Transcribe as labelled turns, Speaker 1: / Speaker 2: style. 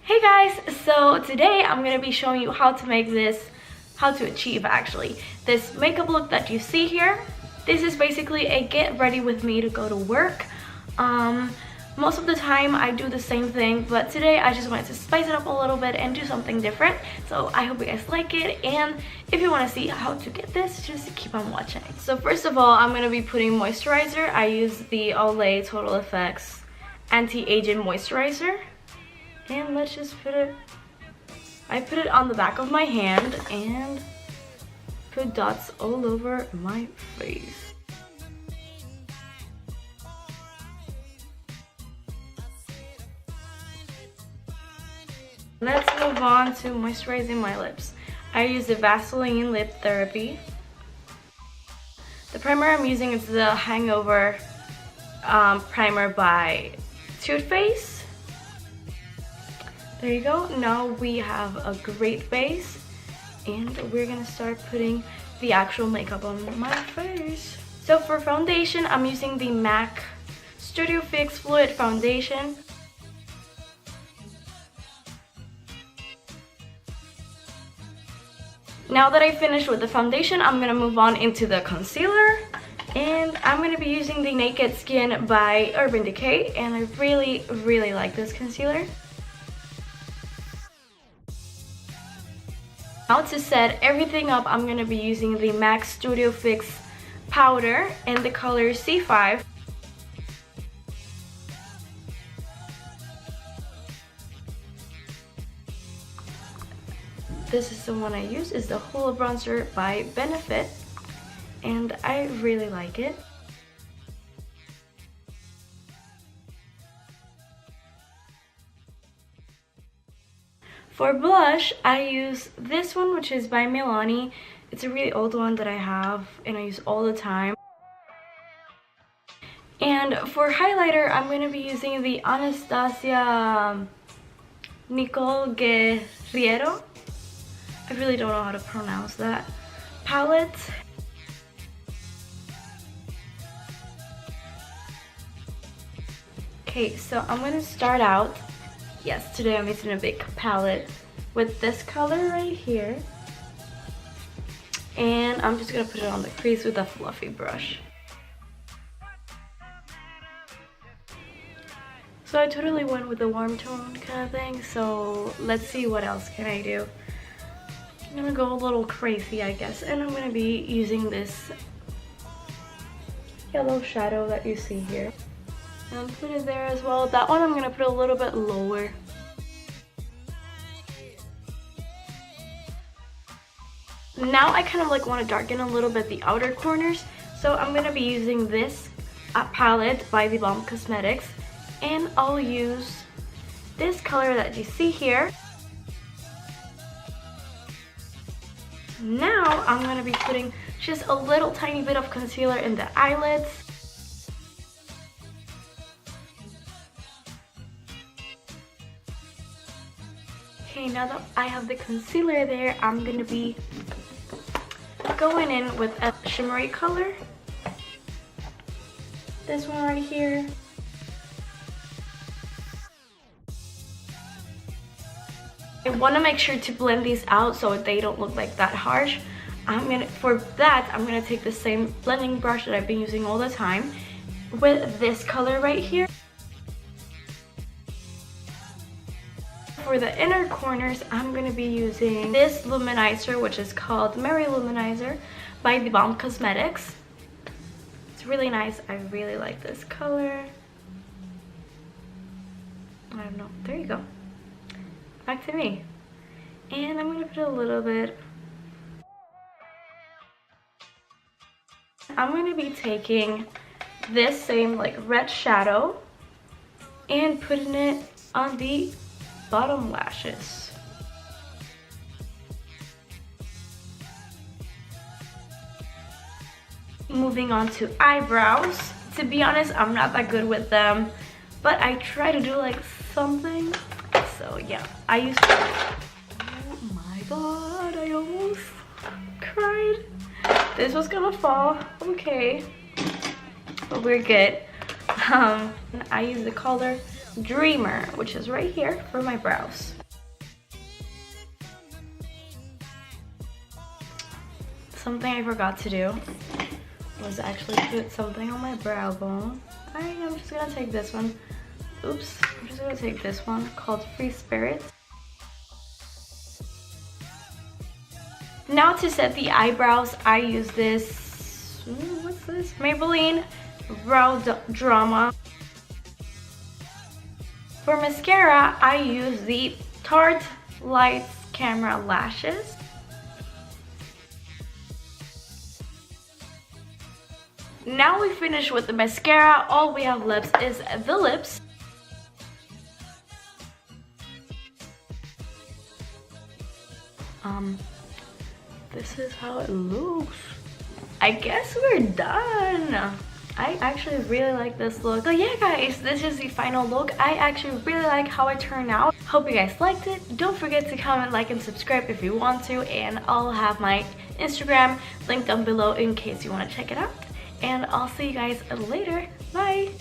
Speaker 1: Hey guys, so today I'm going to be showing you how to achieve this makeup look that you see here. This is basically a get ready with me to go to work. Most of the time I do the same thing, but today I just wanted to spice it up a little bit and do something different. So I hope you guys like it, and if you want to see how to get this, just keep on watching. So first of all, I'm going to be putting moisturizer. I use the Olay Total Effects Anti-Aging Moisturizer. And let's just I put it on the back of my hand and put dots all over my face. Let's move on to moisturizing my lips. I use the Vaseline Lip Therapy. The primer I'm using is the Hangover primer by Too Faced. There you go. Now we have a great base, and we're gonna start putting the actual makeup on my face. So for foundation, I'm using the MAC Studio Fix Fluid Foundation. Now that I finished with the foundation, I'm gonna move on into the concealer, and I'm gonna be using the Naked Skin by Urban Decay, and I really like this concealer. Now to set everything up, I'm going to be using the MAC Studio Fix powder in the color C5. This is the one I use. It's the Hoola Bronzer by Benefit, and I really like it. For blush, I use this one, which is by Milani. It's a really old one that I have and I use all the time. And for highlighter, I'm going to be using the Anastasia Nicole Guerriero. I really don't know how to pronounce that palette. Okay, so I'm going to start out. Yes, today I'm using a big palette with this color right here. And I'm just going to put it on the crease with a fluffy brush. So I totally went with the warm tone kind of thing. So let's see what else can I do. I'm going to go a little crazy, I guess. And I'm going to be using this yellow shadow that you see here. And put it there as well. That one I'm going to put a little bit lower. Now I kind of like want to darken a little bit the outer corners. So I'm going to be using this palette by the Glam Cosmetics. And I'll use this color that you see here. Now I'm going to be putting just a little tiny bit of concealer in the eyelids. Okay, now that I have the concealer there, I'm going to be going in with a shimmery color. This one right here. I want to make sure to blend these out so they don't look like that harsh. For that, I'm going to take the same blending brush that I've been using all the time with this color right here. For the inner corners, I'm going to be using this luminizer, which is called Merry Luminizer by the Glam Cosmetics. It's really nice. I really like this color. I don't know. There you go. Back to me. And I'm going to put a little bit. I'm going to be taking this same like red shadow and putting it on the bottom lashes. Moving on to eyebrows. To be honest, I'm not that good with them, but I try to do like something. So yeah, I used to. Oh my god, I almost cried. This was gonna fall. Okay, but we're good. I use the color Dreamer, which is right here for my brows. Something I forgot to do was actually put something on my brow bone. I'm just gonna take this one. Oops, I'm just gonna take this one called Free Spirit. Now to set the eyebrows, I use this, what's this? Maybelline Brow Drama. For mascara, I use the Tarte Lights Camera Lashes. Now we finish with the mascara. All we have left is the lips. This is how it looks. I guess we're done. I actually really like this look. So yeah guys, this is the final look. I actually really like how it turned out. Hope you guys liked it. Don't forget to comment, like, and subscribe if you want to. And I'll have my Instagram linked down below in case you want to check it out. And I'll see you guys later. Bye!